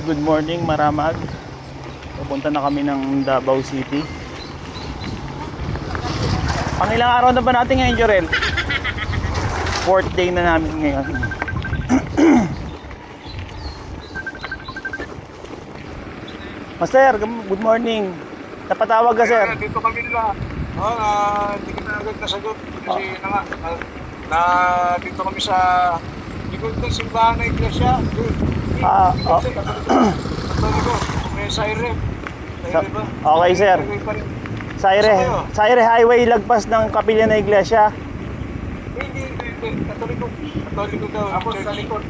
good morning Maramag. Pupunta na kami ng Davao City. Pangilang araw na ba natin ngayon, Jorel? 4th day na namin ngayon. Master, good morning. Napatawag ka, sir? Dito kami nila. Hindi kita agad nasagot. Kasi dito kami sa likod ng simbahan na iglesia. May Saire. Okay, sir. Saire Highway, lagpas ng kapilya na iglesia. Hindi. Katoliko daw. Tapos sa likod.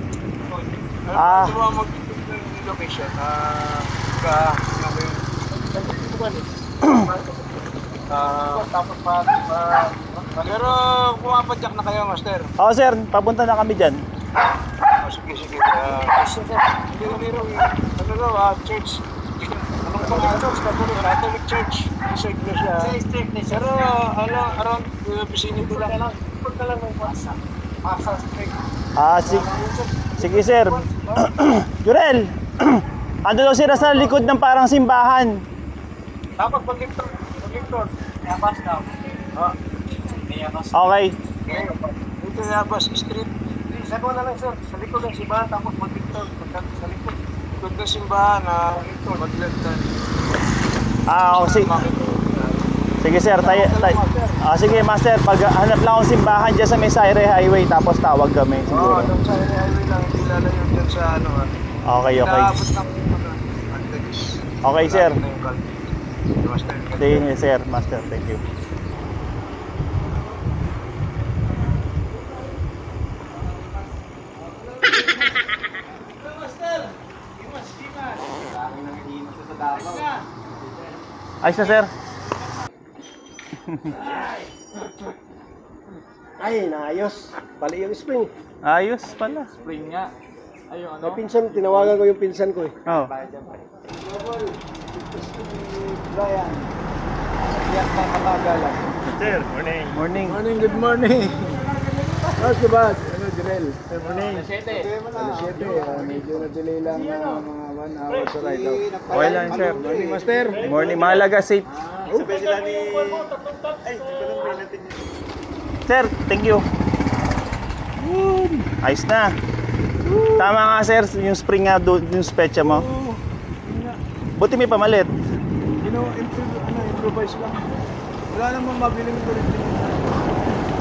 Location. Tapos pero pumapadyak na kayo, master? Oo, sir. Papunta na kami dyan. Sige. Church. Anong pangalan? Catholic Church. Sa iglesia. Pero around vicinity lang. Punta lang ng Masa Street. Sige, sir. Jurel, ando daw sila sa likod ng parang simbahan. Dapat pag-Victor. Yabas daw. Okay. Dito Yabas Street. Sa ko na lang, sir. Sa likod ng simbahan, tapos mag-Victor. Sa likod ng simbahan, mag-Victor. Sige, sir. Sige, master. Pag hanap lang akong simbahan dyan sa may Saire Highway, tapos tawag kami. Siguro. Yung Saire Highway lang. Hindi lalayo dyan sa Okay. Inaabot ng Antalis. Okay, sir. Master. Sige, sir. Master, thank you. Ayos na, sir. Ay, naayos. Pali yung spring. Ayos pala. Spring nga. Ayun, May pinsan, tinawagan ko yung pinsan ko eh. Oh. Brian. Iyak pa kapagalan. Sir, morning. Morning. Good morning. How's the bus? Jirel? Good morning. Alas 7. Medyo na-delay lang mga 1 hour sa ride out. Okay lang, sir. Morning, master. Morning. Mahalaga, safe. Sabay sila ni... Sir, thank you. Ayos na. Tama nga, sir. Yung spring nga doon, yung specha mo. Buti may pamalit. Improvise lang. Wala namang mabiling ulit.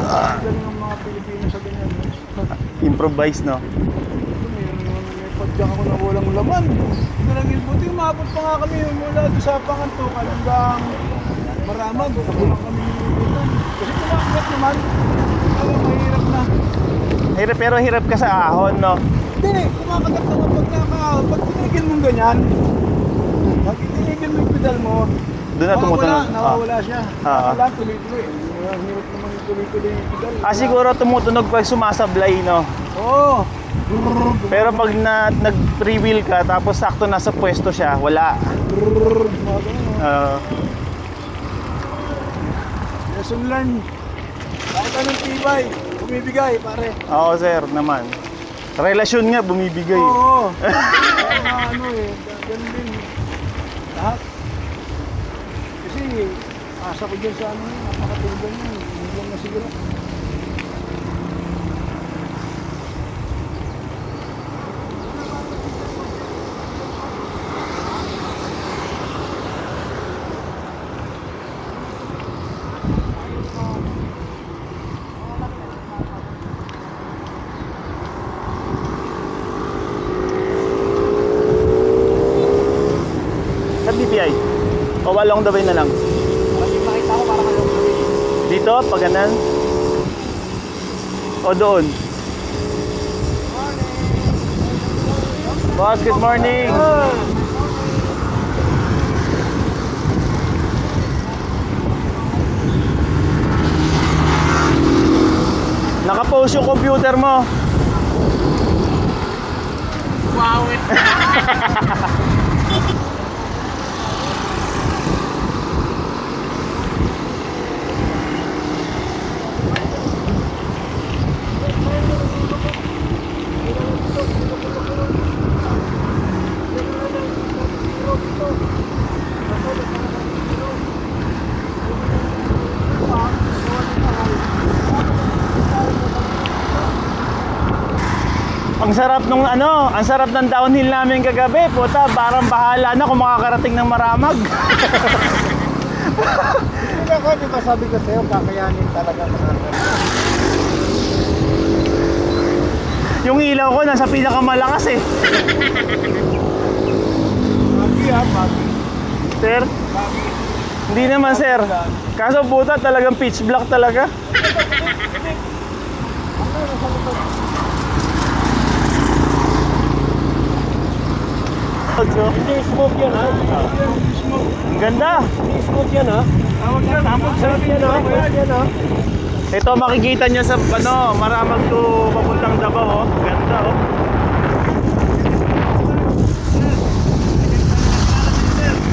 Galing ng mga Pilipino sa ganyan. Improvise, no? May padyak ako na walang laman. Talagang buti, umabot pa nga kami mula doon sa Pangantukan hanggang Maramag. Kabulang kami dito. Kasi kumakit naman. Alam, mahirap na. Hirap, pero hirap ka sa ahon, no? Hindi, kumakagat naman pag nakahon. Pag tinigil mong ganyan, pag tinigil mo yung pedal mo, Doon na tumutunog. nawawala siya. Ah. Wala, tuloy-tuloy. Hirap naman yung tuloy-tuloy yung pedal. Siguro tumutunog pag sumasablay, no? Oo. Pero pag nag-free wheel ka, tapos sakto nasa pwesto siya, wala. Lesson learned. Kahit anong tibay, bumibigay, pare. Oo, sir, naman. Relasyon nga, bumibigay. Oo. Ganun din. Lahat. Kasi, asa ko dyan sa napakatugan yun. Hindi lang na siguro. Sa BPI. O along the way na lang. Kasi makita ko parang along the way. Dito, pag ganan. O doon. Boss, good morning. Naka-pause yung computer mo. Wow. Ang sarap nung ano, ang sarap ng downhill namin kagabi. Puta, parang bahala na kung makakarating ng Maramag. Hindi ako, di ba sabi ko sa'yo, kakayanin talaga Yung ilaw ko nasa pinakamalakas eh. Bagi bagi. Sir? Hindi naman sir. Kaso puta talagang pitch black talaga. Hindi smoke yan ha. Ang ganda. Hindi smoke yan ha. Tawag yan, hamon sa Smoke yan ha. Smoke yan ha. Ito makikita nyo sa ano, Maramag to papuntang Davao oh. Ganda oh.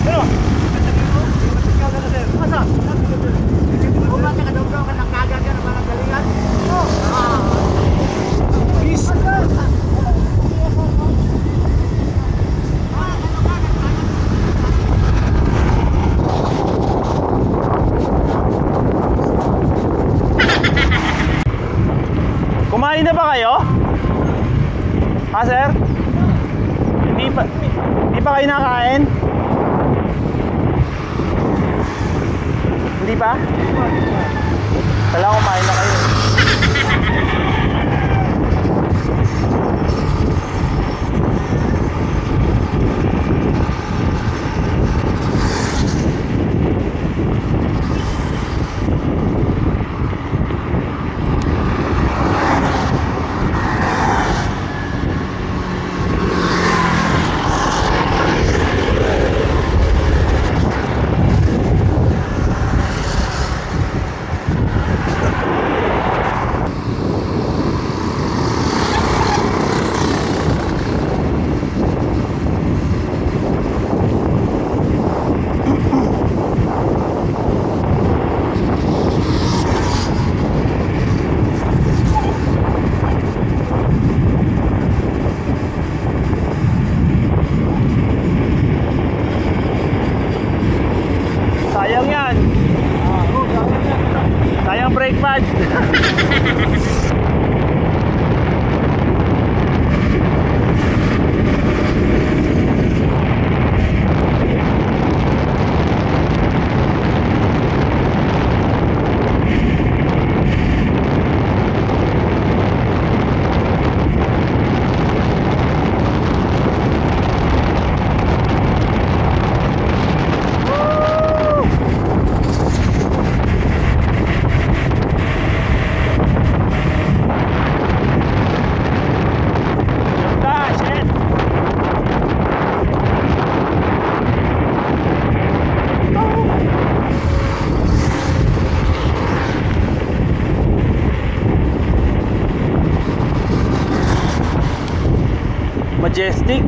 Pero, Kumain na ba kayo? Ha sir? Hindi pa kayo nakain? Hindi pa? Kala ko kumain na kayo. Sayang yan. Sayang brake pad. Majestic.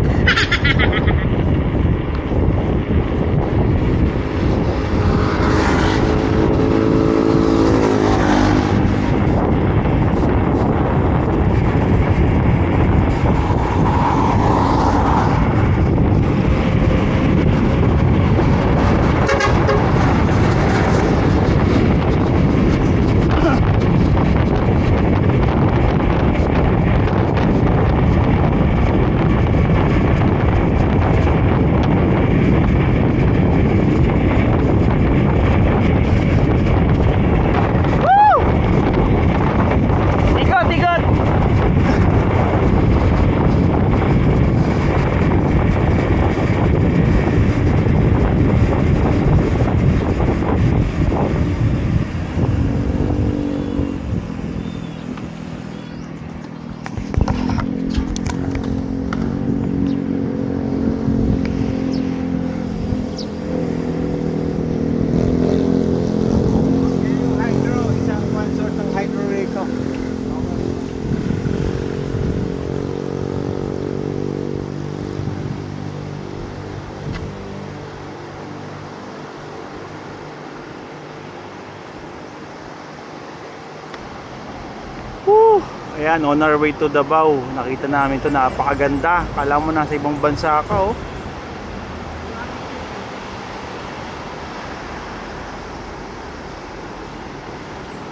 Ayan, on our way to Davao. Nakita namin to, napakaganda. Kala mo nasa ibang bansa ka oh.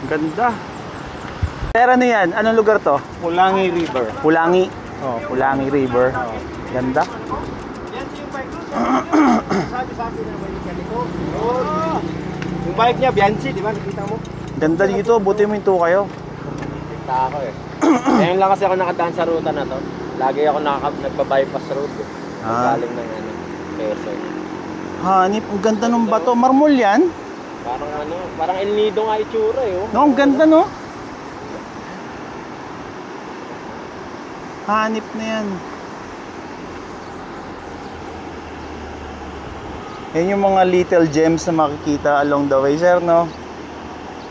Ganda. Pero ano yan? Anong lugar to? Pulangi River. Pulangi. Oh, Pulangi River. Ganda. Yung bike niya, Bianchi, di ba? Nakita mo? Ganda dito, buti mo yung kayo. Nakita ako eh. Ngayon lang kasi ako nakadaan sa ruta na to. Lagi ako nagpa-bypass road eh. Galing ng ano, Quezon. Hanip, ang ganda ng bato. Marmol yan? Parang ano, parang El Nido nga itsura eh. Oh. No, ang ganda no? Hanip na yan. Yan yung mga little gems na makikita along the way, sir, no?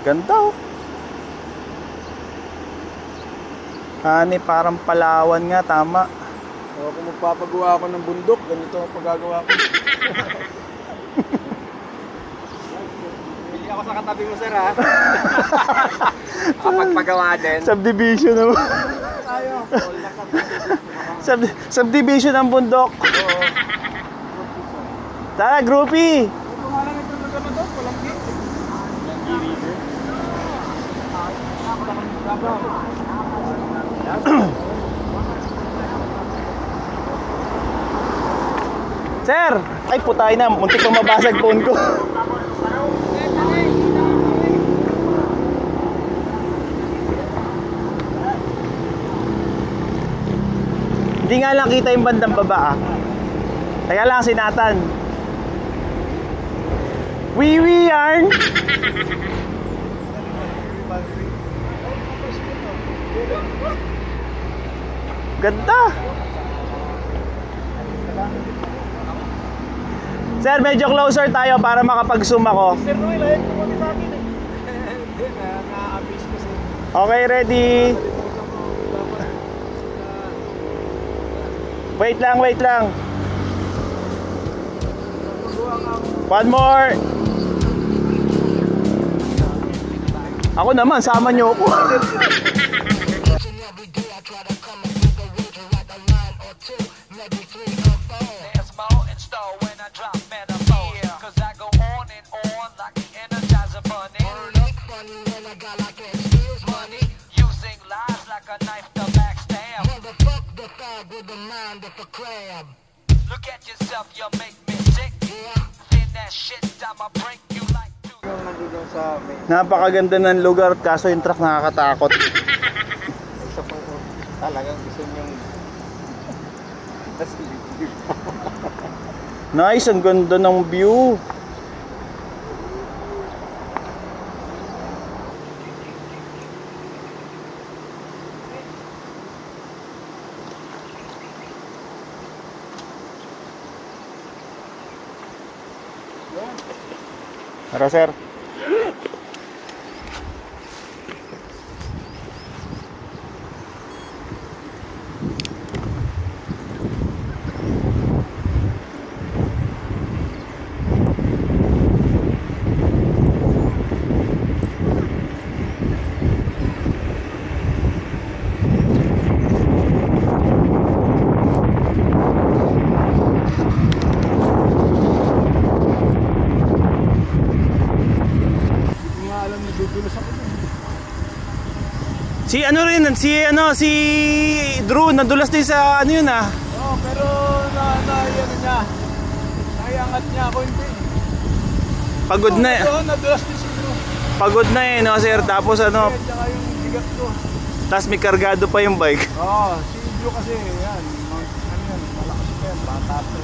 Ganda, oh. Hanip, parang Palawan nga, tama. So, kung magpapagawa ako ng bundok, ganito ang paggagawa ko. Bili ako sa katabi mo, sir, ha? Kapag pagawa din. Subdivision, no? Tayo. Subdivision ng bundok. Oo. Tara, groupie! Ito nga lang ito na to, walang gate. Sir! Ay, putay na. Muntik kong mabasag phone ko. Hindi nga lang kita yung bandang baba, ah. Kaya lang sinatan. Wee yarn! Ganda! Sir, medyo closer tayo para makapag-zoom ako. Sir Noel, ayun po kami sa akin eh. Hindi, na-amaze ko sir. Okay, ready? Wait lang. One more. Ako naman, sama nyo ako. Look at yourself, you make me sick. Then that shit I'ma break you like two. Yung nandun sa may Napakaganda ng lugar, kaso yung truck nakakatakot. isa pang talagang gusto niyong Nice, ang ganda ng view. Tara, sir. Hindi nga alam na dudulas ako dun. Si Drew, nadulas din sa ano yun, ah. Oo, pero ano niya. Naiangat niya ako hindi. Pagod na. Oo, nadulas din si Drew. Pagod na eh, no, sir. Tapos ano, Kaya tsaka yung bigat ko. tas may kargado pa yung bike. Oo, si Drew kasi yan. Ano yan, malakas pa yan, bata pa.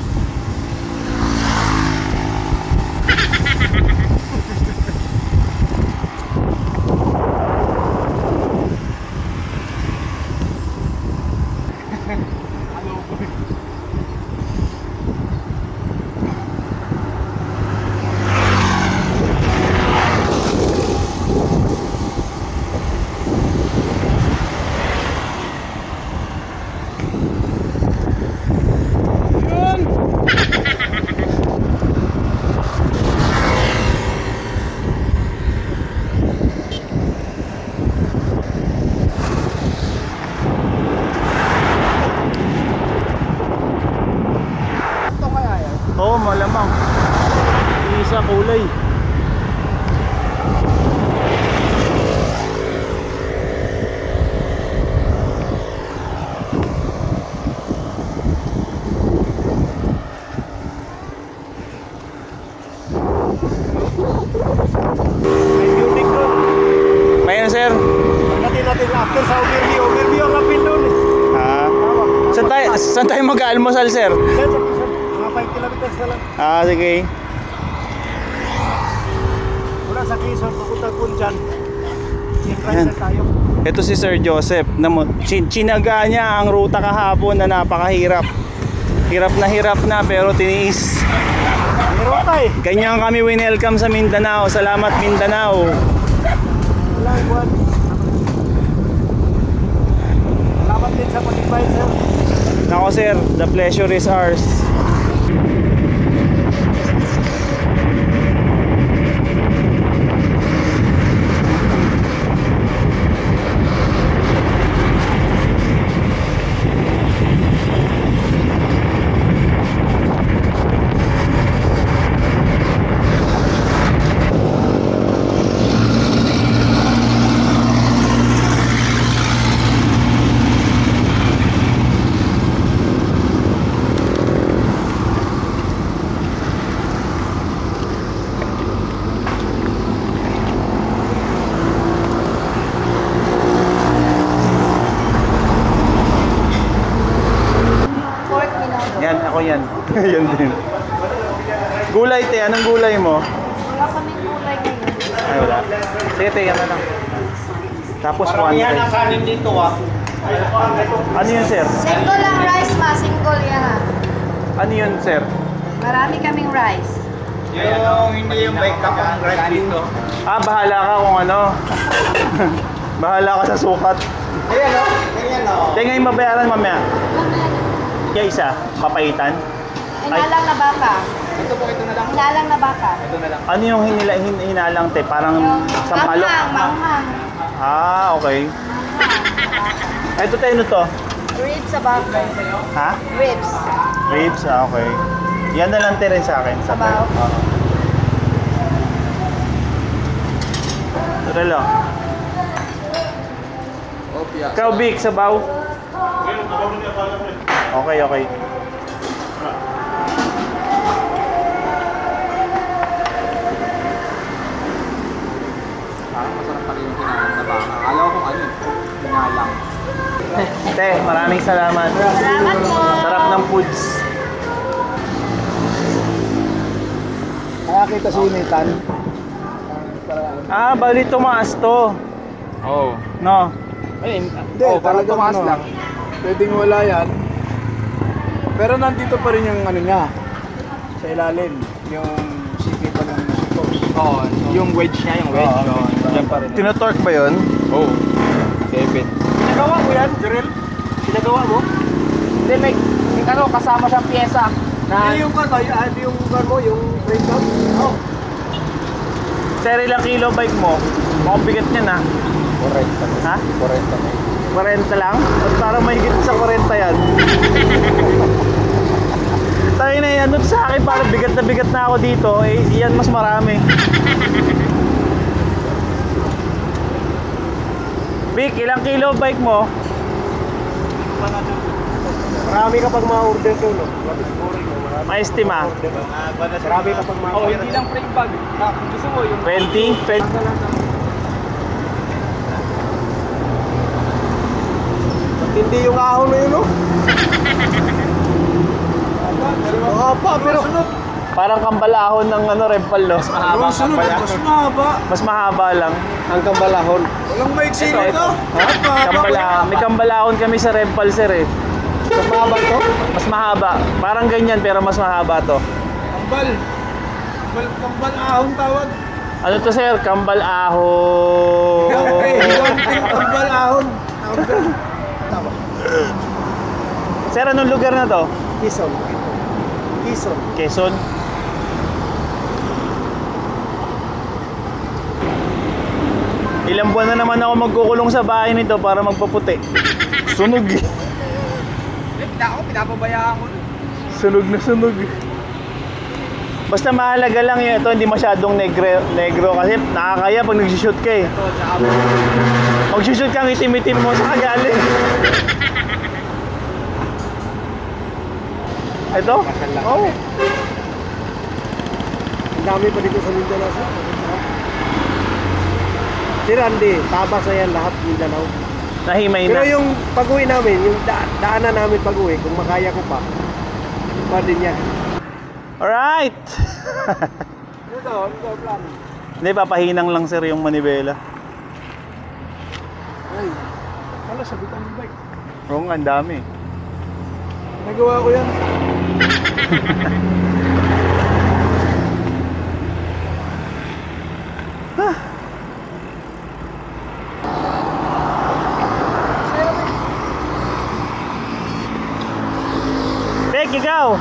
May unique doon. May ano, sir? Pagdating natin after sa overview ang apil doon. Ah. Saan tayo mag-almusal, sir? Mga 5 kilometers na lang. Ah, sige. Mula sa Quezon, papunta po dyan. Yung Yan. rider tayo. Ito si Sir Joseph. Chinaga niya ang ruta kahapon na napakahirap. Hirap na pero tiniis. Meron tayo. Ganyan kami winelcome sa Mindanao. Salamat Mindanao. Walang buwan. Salamat din sa pag-invite, sir. Nako sir, the pleasure is ours. Yan, ako yan. Yan din. Gulay, te. Anong gulay mo? Wala kaming kulay ngayon. Ay, wala. Sige, te. Yan na lang. Tapos one Yan te. ang kanin dito, ah. Ano yun, sir? Single lang rice ma, single yan. Ano yun, sir? Marami kaming rice. Yung hindi yung bike ka pang rice dito. Ah, bahala ka kung ano. Bahala ka sa sukat. Ayan, o. Ayan, o. Te, ngayon mabayaran mamaya. Yung isa, papaitan. Hinalang na baka. Ito po, ito na lang. Hinalang na baka. Ito na lang. Ano yung hinalang, te? Parang Yung sampalok? manghang. Ah, okay. Ito, te, ano to? Ribs sa baka. Ha? Ribs. Ribs? Ah, okay. Yan na lang, te, rin sa akin. Sabaw. Ito lang. Ikaw, Vic, sabaw. Okay, okay. Masarap pa rin yung kinalang na baka. Akala ko kung ano yun. Kinalang. Te, maraming salamat. Salamat po. Sarap ng foods. Nakakita si Nathan. Ah, bali tumaas to. Oo. No? Ayun. Hindi, parang talagang tumaas ano, lang. pwedeng wala yan. Pero nandito pa rin yung ano niya. Sa ilalim. Yung siki pa ng siko. Oo. Yung wedge niya, yung wedge. Oo, Oo. Diyan pa rin. Tinotorque ba yun? Oo. 7. Pinagawa mo yan, Jerel? Pinagawa mo? Hindi, may ano, kasama siyang pyesa. Na... yung car ba? Yung car mo, yung breakdown? Oo. Sir, ilang kilo bike mo? Mukhang bigat niyan ah. 40. Ha? 40. 40 lang? At parang may higit sa 40 yan. Tayo na yan, sa akin parang bigat na ako dito. Eh, yan mas marami. Vic, ilang kilo bike mo? Marami kapag ma-order to, no? Ma-estima? Marami kapag ma-order. Oh, hindi lang brake bag. Kung gusto mo, yung... 20? Hindi yung ahon na yun, no? Mahaba, pero... Parang kambalahon ng ano, rempal, no? Yung sunod, mas mahaba. Mas mahaba lang. Ang kambalahon. Walang maiksi Ito, nito. Ha? May kambalahon kami sa rempal, sir eh. Mas mahaba ito? Mas mahaba. Parang ganyan pero mas mahaba to. Kambal. Kambal ahon tawag. Ano to, sir? Kambal ahon. Kambal ahon. Sir, anong lugar na to? Quezon. Quezon. Quezon? Ilang buwan na naman ako magkukulong sa bahay nito para magpaputi. Sunog eh. Ako, pinapabayaan ko. Sunog na sunog. Basta mahalaga lang yun. Ito hindi masyadong negro kasi nakakaya pag nag-shoot ka eh. Mag-shoot ka, itim-itim mo sa kagaling. Ito? Oo. dami pa dito sa Mindanao. Si Randy, tabas na yan lahat Mindanao. Nahimay Pero na. yung pag-uwi namin, yung daanan namin pag-uwi, kung makaya ko pa din yan. Alright! Ano plan? Hindi, papahinang lang sir yung manibela. Ay, wala, sabitan yung bike. Oo nga, ang dami. Nagawa ko yan. Peg, ikaw!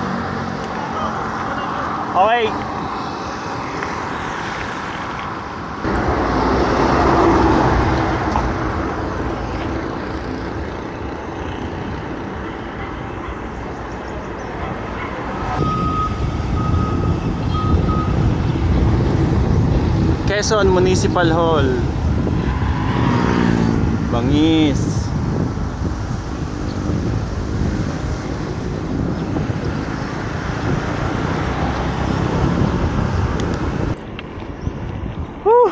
Okay. Quezon Municipal Hall. Bangis. Whew.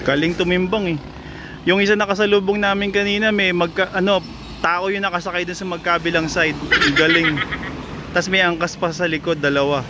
Galing tumimbang eh. Yung isa nakasalubong namin kanina may tao yung nakasakay dun sa magkabilang side. Galing. Tas may angkas pa sa likod, dalawa.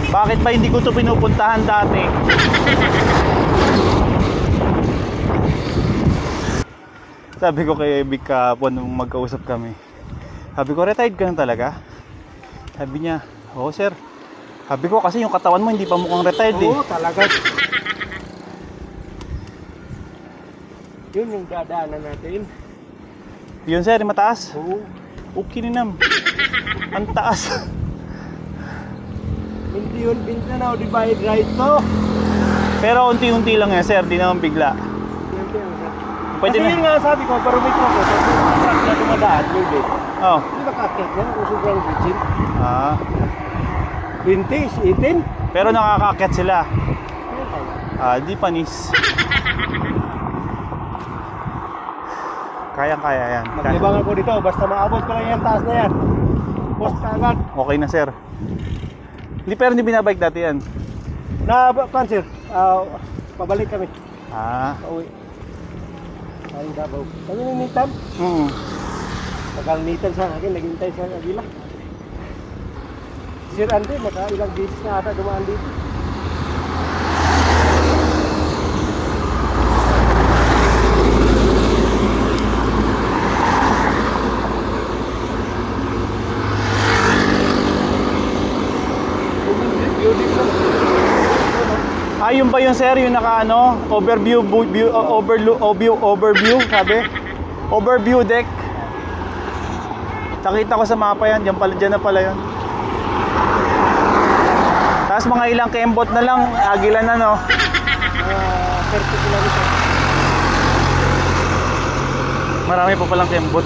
Bakit ba hindi ko to pinupuntahan dati? Sabi ko kay Big kahapon nung magkausap kami. Sabi ko, retired ka na talaga? Sabi niya, oo sir. Sabi ko kasi yung katawan mo hindi pa mukhang retired eh. Oo, talaga. Yun yung dadaanan natin. Yun sir, mataas. Oo. Okay ninam. Ang taas. Hindi yun, Mindanao, divide right to. Pero unti-unti lang yan, sir. Di naman bigla. Pwede Kasi na. yun nga sabi ko, barometro ko, pag yung truck na dumadaan, maybe, Oh. hindi makakit yan kung sobrang bitchin. Ah. 20, 18. Pero nakakakit sila. Ah, di panis. Kayang-kaya yan. Maglibangan ko dito, basta maabot ko lang yung taas na yan. Post ka agad. Okay na, sir. Hindi, pero hindi binabike dati yan. Sir, pabalik kami. Ah. Pauwi. Kaling Davao. Kami ninitan. Nakalinitan sa akin, naghintay sa Agila. Sir Andre, ilang beses na ata dumaan dito. Ah, yun ba yun, sir? Yung naka ano, overview, overview, sabi? Overview deck. Nakita ko sa mapa yan, dyan na pala yun. Tapos mga ilang kembot na lang, Agila na, no? 30 kilometer. Marami pa palang kembot.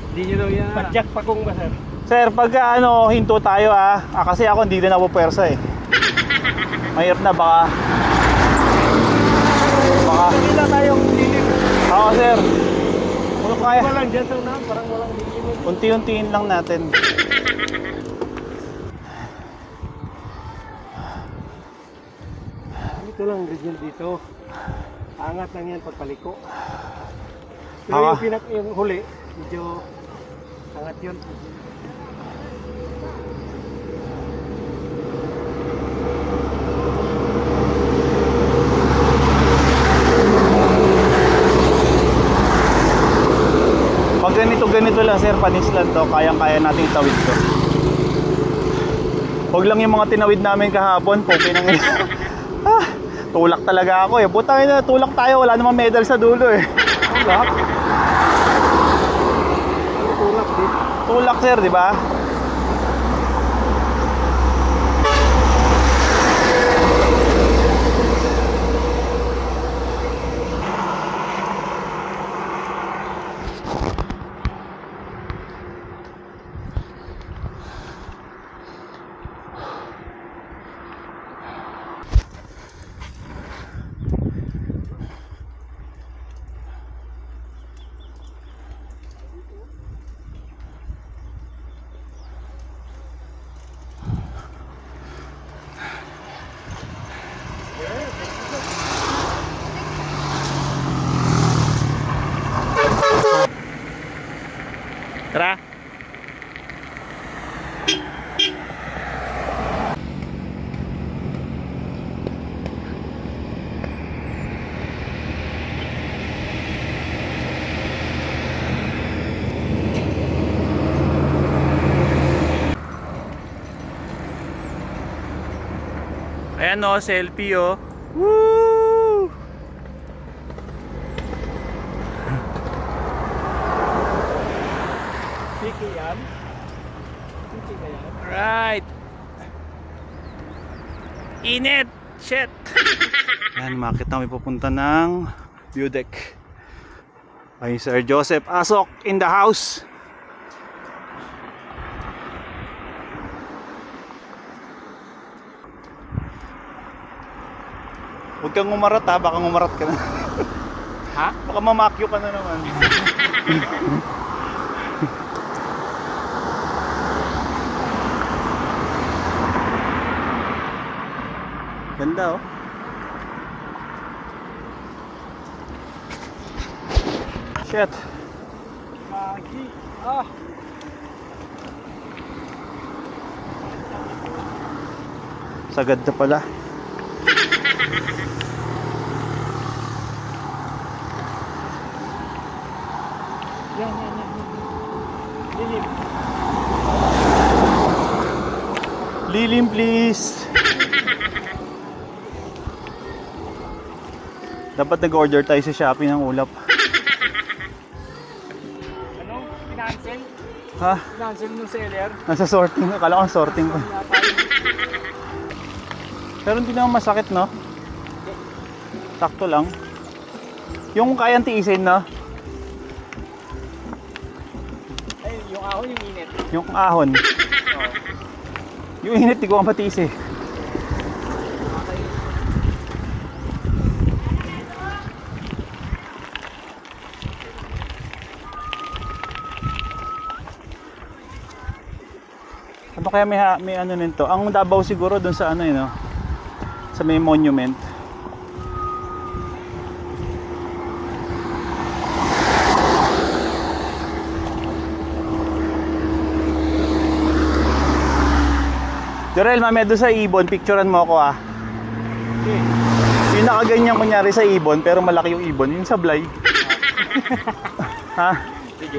Hindi nyo daw yan. Padjak pa kung ba, sir? Sir, pagka ano, hinto tayo kasi ako hindi din ako pwersa eh. Mahirap na baka. Hindi na tayong lilim. Oo, sir. Kung kaya, Walang dyan sa unahan, parang walang lilim. unti-untiin lang natin. Ito lang region dito. Angat lang yan pagpaliko. Pero Ah. yung huli, medyo angat yun. Pag ganito lang, sir, panis lang to, kayang-kaya natin itawid to. Huwag lang yung mga tinawid namin kahapon, poke nang tulak talaga ako eh. Butang na, tulak tayo, wala namang medal sa dulo eh. Tulak? Tulak din. Tulak, sir, di ba? Tara. Ayan o, selfie o. Woo! Piki yan. Piki na yan. Right. Init. Shit. Yan, makita kami pupunta ng view deck. Ay, Sir Joseph Asok in the house. Huwag kang umarat baka umarat ka na. Ha? Baka mamakyo ka na naman. Ganda oh. Shit. Magi. Sagad na pala. Yan. Lilim. Lilim please. Dapat nag-order tayo sa Shopee ng ulap. Ano? Pinansel? Ha? Cancel ng seller. Nasa sorting. Akala ko sorting ko. Pero hindi naman masakit, no? Sakto lang. Yung kayang tiisin, no? Ay, yung ahon, yung init. Yung ahon. Yung init, di ko ang matiis eh. Ano kaya may ano nito? Ang Davao siguro dun sa ano no? Sa may monument. Jorel, mamaya doon sa ibon, picturean mo ako ah. Okay. Yung nakaganyan kunyari sa ibon, pero malaki yung ibon, yung sablay. Ha? Sige.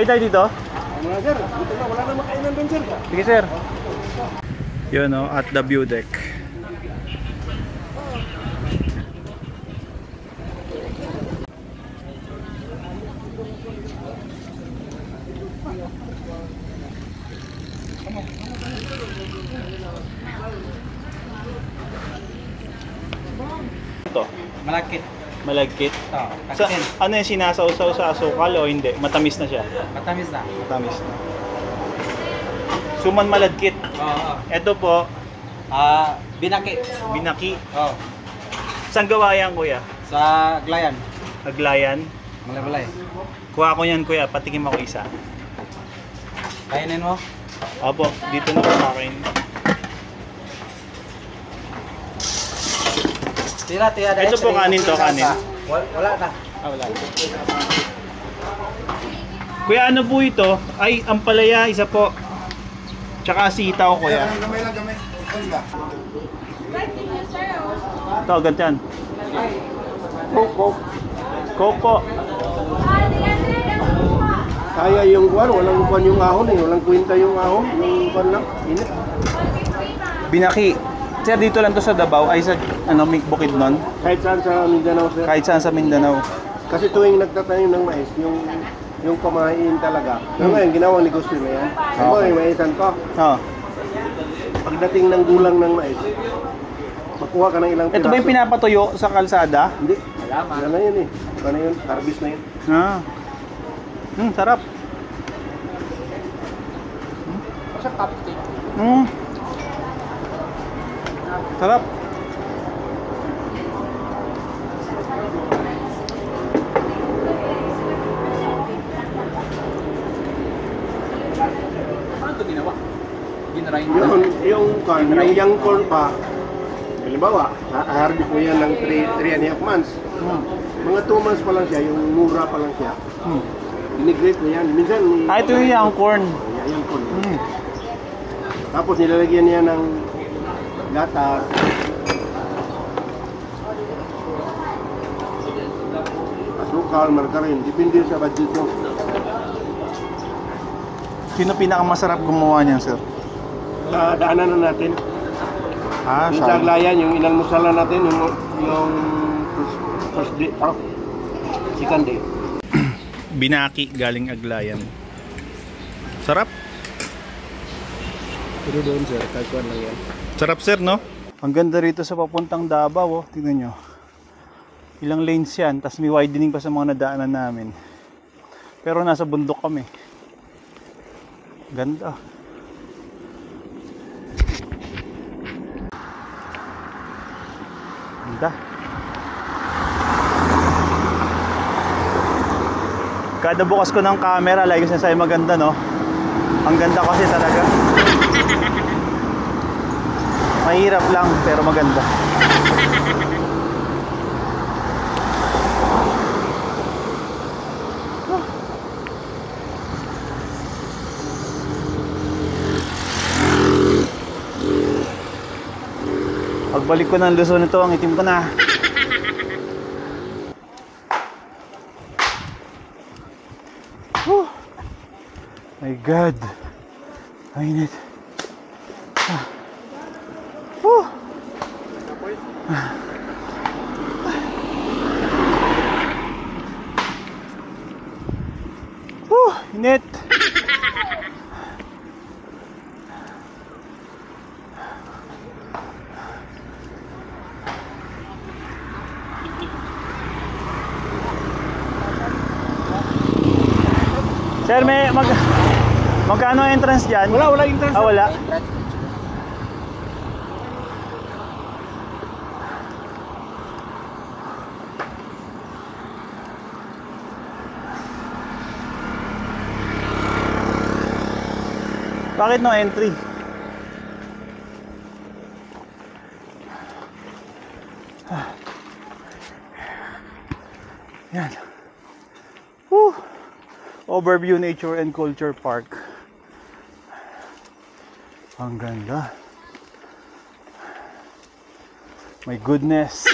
Tayo dito? Ano sir? Dito na, wala na makainan doon sir. Sige sir. Yun o, at the view deck. Ito, Malakit. malagkit. Oo, Sa, ano yung sinasawsaw sa asukal o hindi? Matamis na siya. Matamis na. Matamis na. Suman malagkit. Oo. Ito po, Binaki. binaki. Oo. Saan gawa yan kuya? Sa Glayan. Aglayan. Malay-malay. Kuha ko yan kuya, patikim ako isa. Kainin mo. Opo, dito na sa akin. Tira. Ito po kanin to, kanin. Wala na. Wala. Kuya, ano po ito? Ay, ampalaya, isa po. Tsaka sitaw, kuya. Ito, ganyan. Coke. Coke po. Kaya yung kuwan, walang kuwan yung ahon eh. Walang kwenta yung ahon. Yung kuwan lang, init. Binaki. Sir, dito lang to sa Davao. Ay, sa ano, Bukidnon. Kahit saan sa Mindanao sir. Kahit saan sa Mindanao. Kasi tuwing nagtatanim ng mais, yung pamahiin talaga. Pero ngayon, ginawang negosyo na yan. Ako, Okay. yung maisan ko. Oh. Pagdating ng gulang ng mais, makuha ka ng ilang Ito ba yung pinapatuyo sa kalsada? Hindi. Wala na yun eh. Wala na yun. Harvest na yun. Ah. Sarap. Sa cupcake. Sarap. Paano ito ginawa? Ginrind. Yung young corn pa, halimbawa, harvest mo yan ng 3.5 months. Mga 2 months pa lang siya, yung mura pa lang siya. Inigrate mo yan. Minsan, Ito yung young corn. young corn. Tapos nilalagyan niya ng gatas. Asukal, margarin. Depende sa budget mo. Sino pinakamasarap gumawa niyan, sir? Daanan na natin. Yung Siya. Aglayan, yung inalmusalan natin, yung first day, second day. Binaki galing Aglayan. Sarap. Pero doon sir, kalkuan lang yan. Sarap, sir, no? Ang ganda rito sa papuntang Davao, oh. Tingnan nyo. Ilang lanes yan, tapos may widening pa sa mga nadaanan namin. Pero nasa bundok kami. Ganda. Ganda. Kada bukas ko ng camera, like ko sinasabi maganda, no? Ang ganda kasi talaga. Mahirap lang pero maganda. Pagbalik ko ng Luzon ito, ang itim ko na. Whew. My God. Mainit. Whew. Init. Sir, may magkano entrance dyan? Wala entrance. Ah, wala. Bakit no entry? Yan. Woo. Overview Nature and Culture Park. Ang ganda. My goodness.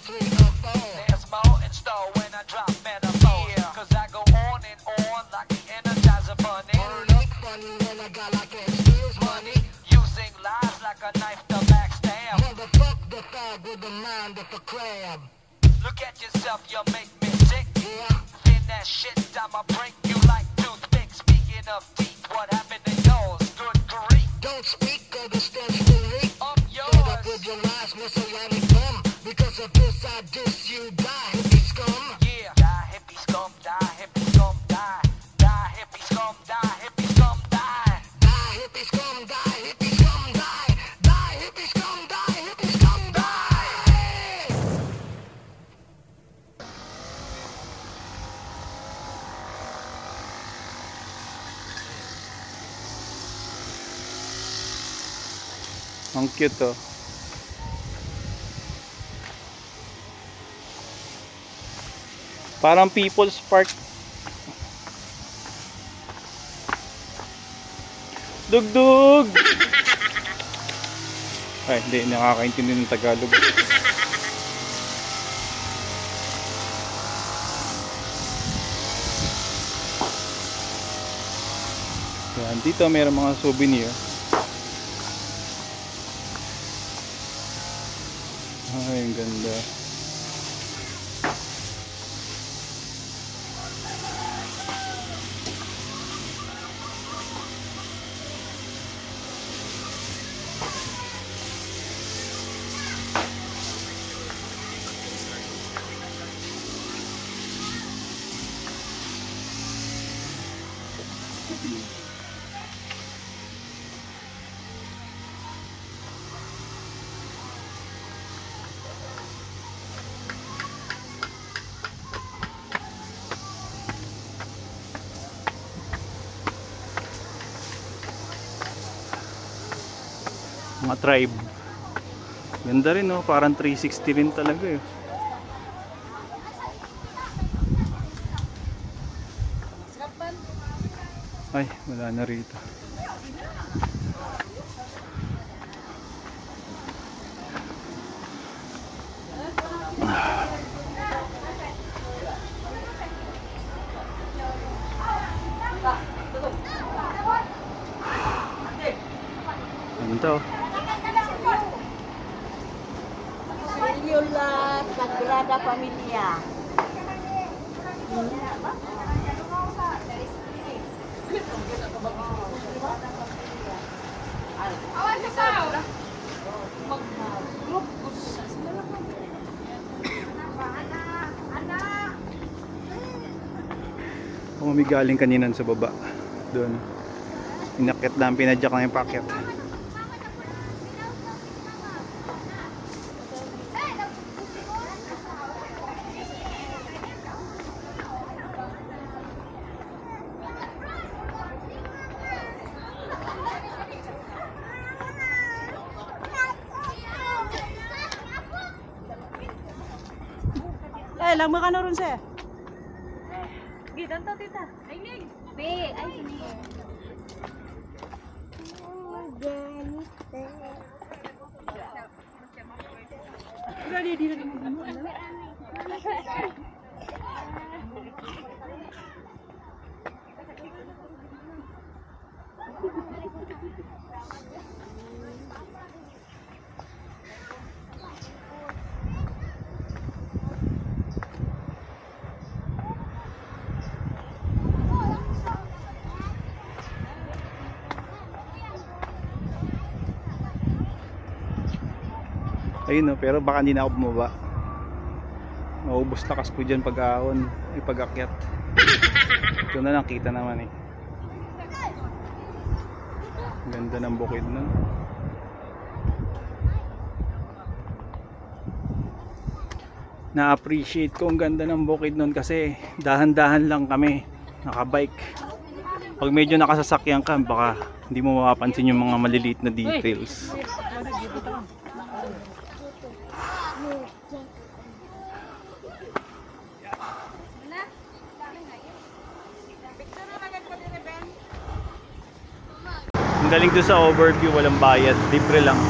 There's more in store when I drop metaphors. Cause I go on and on like the Energizer Bunny. Using lies like a knife to backstab. Look at yourself, you make me sick. Then that shit I'ma break you like toothpicks. Speaking of teeth, what happened to yours? Good grief. Don't speak of the stench to leak. Up Shut up yours. with your lies, messianic dumb. Because of this I diss you, die, hippie scum. Yeah. Die, hippie scum, die, hippie scum, die. Die, hippie scum, die, hippie scum, die. Die, hippie scum, die, hippie scum, die. Die, hippie scum, die, hippie scum, die. Ang cute oh. Parang People's Park. Dugdug! Ay, hindi. Nakakaintindi ng Tagalog. Yan. Dito mayroong mga souvenir. Ay, ang ganda. Mga tribe. Ganda rin oh, parang 360 rin talaga eh. Ay, wala na rito. Ganda oh. Silula Sagrada Familia. Galing kaninan sa baba doon, inakit lang, pinadyak lang yung packet. Lang mo ka na ron siya. Gitan to tita. Ay, ay sini. Ayun oh, pero baka hindi na ako bumaba. Maubos lakas ko dyan pag-ahon, pag-akyat. Ito na lang, kita naman eh. Ganda ng bukid nun. Na-appreciate ko ang ganda ng bukid nun kasi dahan-dahan lang kami, nakabike. Pag medyo nakasasakyan ka, baka hindi mo mapapansin yung mga maliliit na details. Ang galing doon sa overview, walang bayad, libre lang.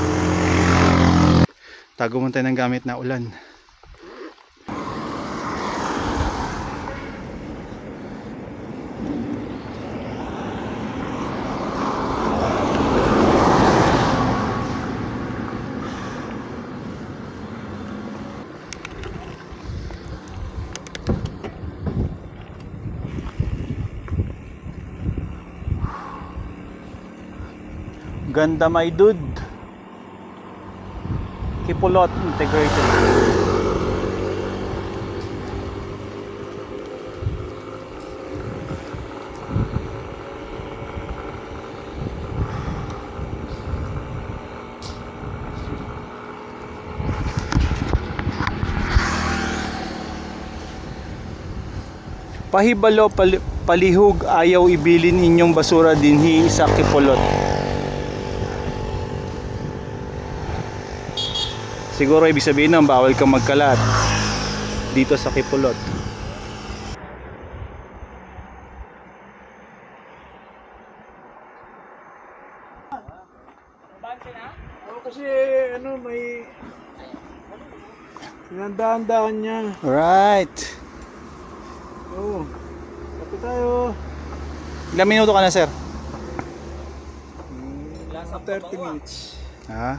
Tago mo tayo ng gamit na ulan. Ganda my dude. Kipulot integrated. Pahibalo palihog ayaw ibilin inyong basura dinhi sa Kipulot. Siguro ibig sabihin nun, bawal kang magkalat dito sa Kipulot. Kasi ano, may sinandahan-dahan niya. Alright. Oo. Kape tayo. Ilang minuto ka na, sir? Last 30 minutes. Ha?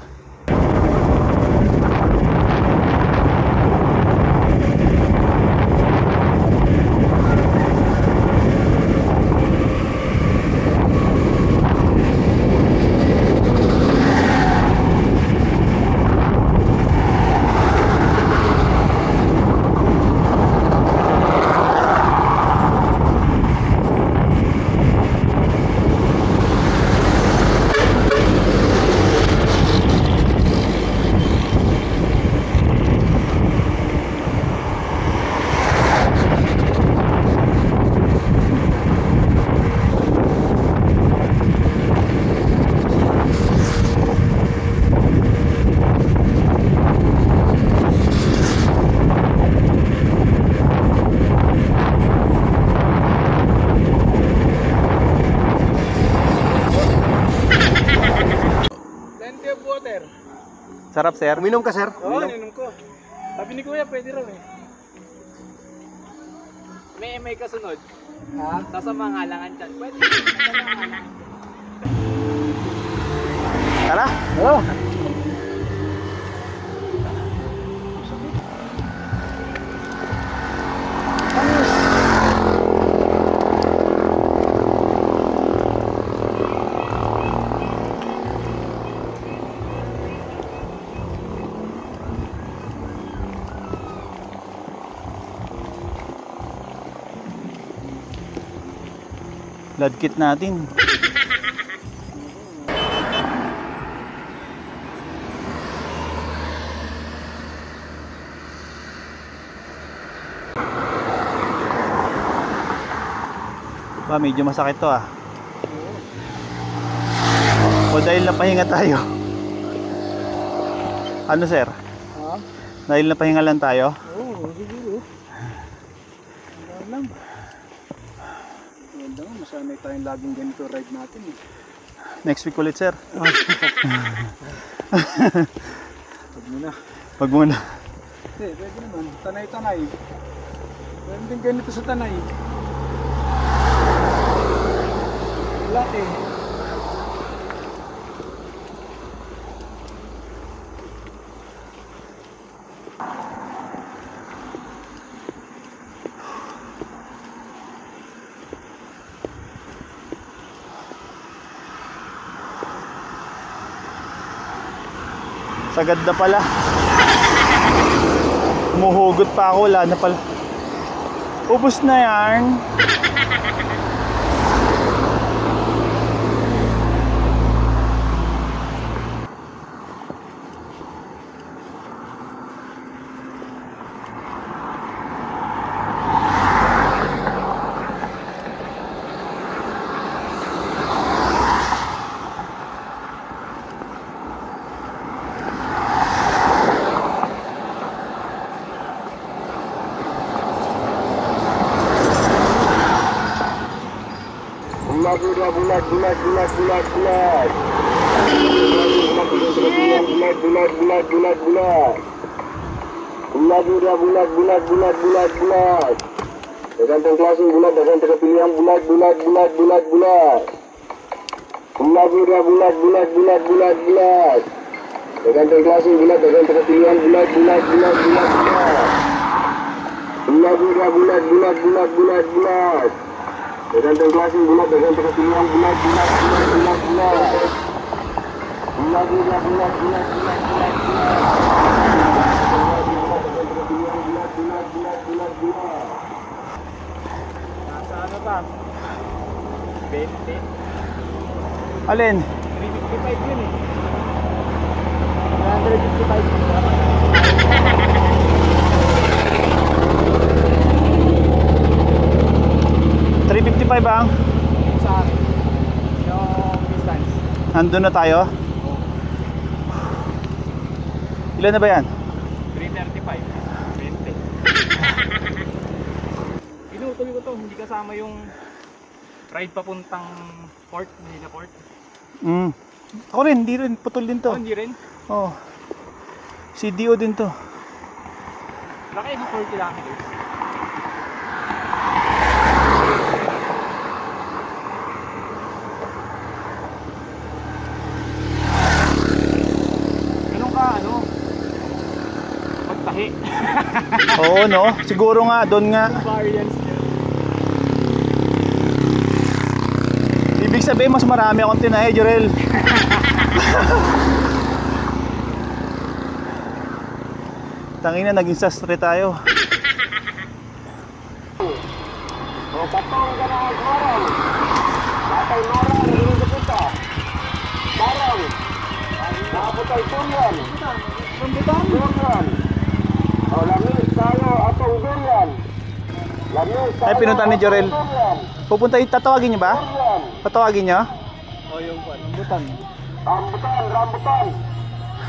Sarap, sir. Uminom ka, sir? Oo, ininom ko. Sabi ni Kuya, pwede raw eh. May kasunod. Ha? Sa mga halangan dyan. Pwede. Sa mga halangan. Tara! Oh. Blood kit natin. Medyo masakit to ah. O dahil napahinga tayo. Ano sir? Ha? Dahil napahinga lang tayo? Oo, siguro. Wala lang. Wala lang, masanay tayong laging ganito ride natin eh. Next week ulit sir. Huwag muna. Wag muna. Hindi, pwede naman. Tanay-tanay. Pwede din ganito sa tanay. Wala eh. Sagad na pala. Humuhugot pa ako, wala na pala. Ubus na yan. Bulat. Tergantung kelas bulat, tergantung pilihan bulat. Bulat. Tergantung kelas bulat, tergantung pilihan bulat. Bulat. Tergantung kelas bulat, tergantung pilihan bulat. Nasa ano ba? 20? Alin? 355 yun eh. 355 bang? Sa akin. Yung distance. Nandun na tayo? Ilan na ba yan? 335. 20. Pinutuloy ko to, hindi kasama yung ride papuntang port, hindi na port. Ako rin, hindi rin. Putol din to. Oh, hindi rin. Oh. CDO din to. Laki ng 4 kilometers. Ganun ka, ano? Pagtahi. Oo no? Siguro nga, doon nga. Variance niya. Ibig sabihin, mas marami akong tinahe, Jorel. Tangina, naging sastre tayo. Patong ka na marang. Batay marang, nilunod kita. Marang. Nakaputay durian. Durian. O, lamis tayo atong durian. Lamis tayo Ay, pinunta ni Jorel. atong durian. Pupunta, tatawagin niyo ba? Durian. Tatawagin niyo? O yung rambutan. Rambutan.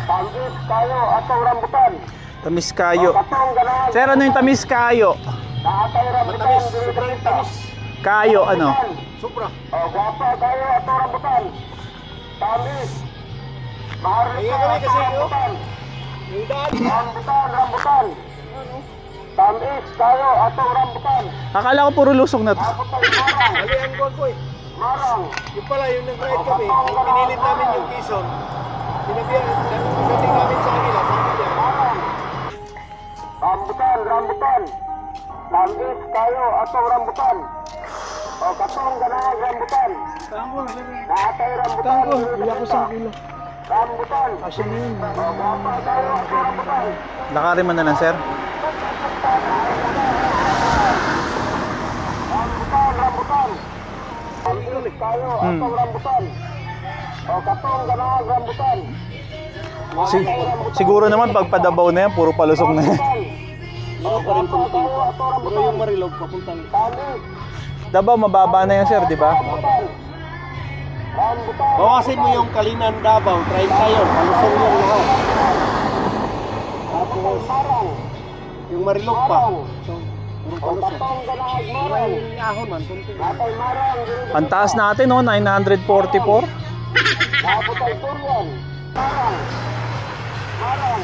Tambis tayo atong rambutan. Tamis kayo. Patong ka na. Sir, ano yung tamis kayo? Nakatay rambutan. Sobrang tamis. Kayo, ano? Supra. O, gwapa tayo atong rambutan. Tamis. Maharit Ayan tayo kami kasi, atong rambutan. Yung daan. Rambutan. Tamis tayo atong rambutan. Akala ko puro lusog na to. Apotay marang. Mali ang buwan ko eh. Marang. Yung pala, yung nag-ride kami, yung pinilit namin yung Quezon, Pagdating namin sa kanila, sabi niya, Rambutan, rambutan. Lambis kayo atong rambutan. O katong ganang rambutan. Tango. Naatay rambutan. Tango. Wala ko sa kilo. Rambutan. Asya na yun. O gapa kayo atong rambutan. Lakarin mo na lang, sir. Rambutan, rambutan. Lambis kayo atong rambutan. O katong ganang rambutan. Siguro naman pag padabaw na yan, puro palusok na yan. O gapa kayo atong rambutan. yung Marilog papuntang Lambis. Dabaw, mababa na yan, sir, di ba? Rambutan. Rambutan. bawasin mo yung Kalinan Davao, try tayo, palusong yung lahat. Tapos marang. Yung Marilog pa. So, puro O palusong. katong ganang marang. May ahon man, kunti. Natay marang. Ang taas natin, oh, 944. Tapos ay durian. Marang. Marang.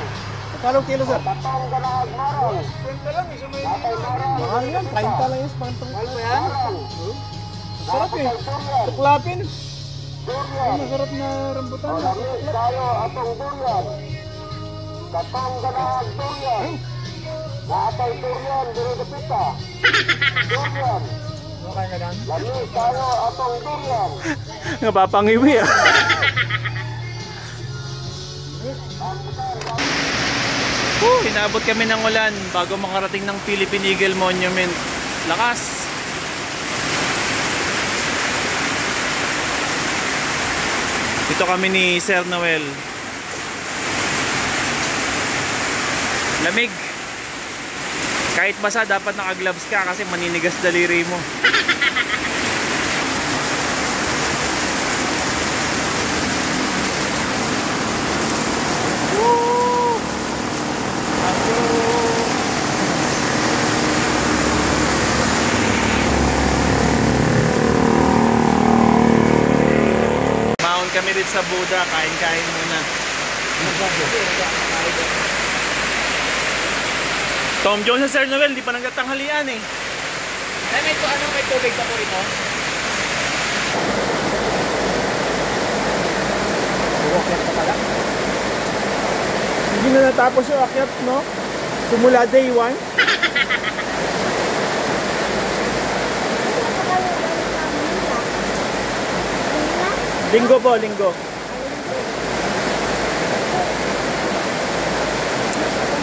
Magkano kilo, sir? Katong ganang marang. Kwenta lang, isa may... Natay marang. Mahal yan, 30 lang yung pantong. Mahal pa yan? Marang. Sarap eh. Durian. Tuklapin. Durian. Masarap na rambutan. O lamis tayo atong durian. Katong ganang durian. Natay durian, diri dapita. Durian. Okay na lang. Lamis tayo atong durian. Napapangiwi, ah. Hinabot kami ng ulan bago makarating ng Philippine Eagle Monument. Lakas! Dito kami ni Sir Noel. Lamig. Kahit basa, dapat naka-gloves ka kasi maninigas daliri mo. Maon kami dito sa Buda, kain-kain muna. Tom Jones sa Sir Noel, di pa nagtatanghalian eh. Ay, may tubig pa po rito? Hindi na natapos yung akyat, no? Simula day 1. Linggo po, linggo.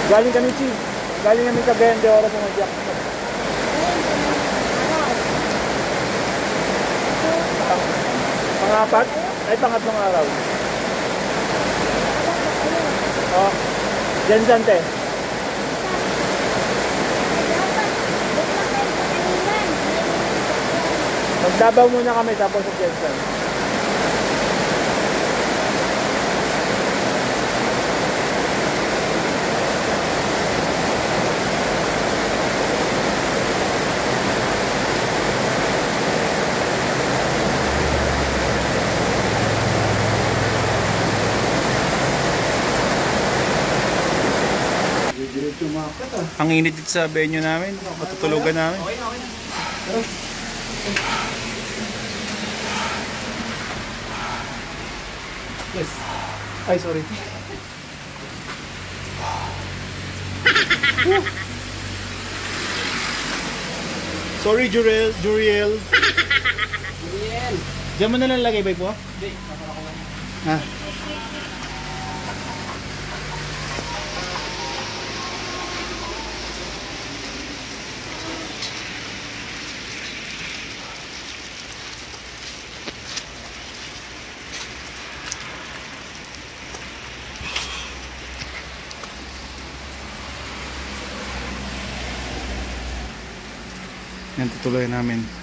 Galing kami, Chief. Galing kami sa 20 oras na nag-jack. Pangapat? Ay, pangatlong araw. Oh, Jensen, te. Magdabaw muna kami tapos sa Jensen. Ang init dito sa venue namin, matutulugan namin. Yes. Ay, sorry. Sorry, Juriel. Juriel. Diyan mo na lang lagay, bay po? Hindi. Ah. Yan, tutuloy namin.